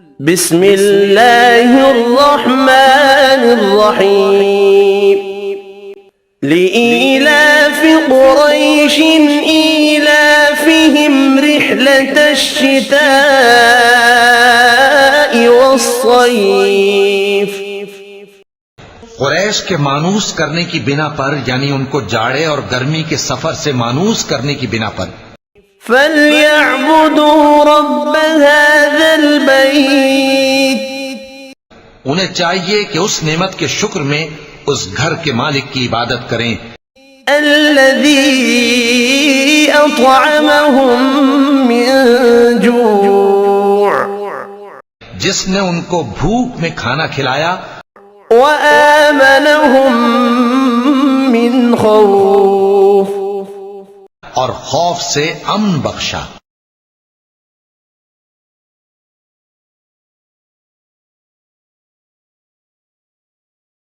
بسم اللہ الرحمن الرحیم لإيلاف قريش إيلافهم رحلة الشتاء والصيف قریش کے مانوس کرنے کی بنا پر، یعنی ان کو جاڑے اور گرمی کے سفر سے مانوس کرنے کی بنا پر، فَلْيَعْبُدُوا رَبَّ هَذَا الْبَيْتِ، انہیں چاہیے کہ اس نعمت کے شکر میں اس گھر کے مالک کی عبادت کریں، الَّذِي أَطْعَمَهُم مِّن جُوعٍ جس نے ان کو بھوک میں کھانا کھلایا وَآمَنَهُم مِّن خَوْفٍ، اور خوف سے امن بخشا۔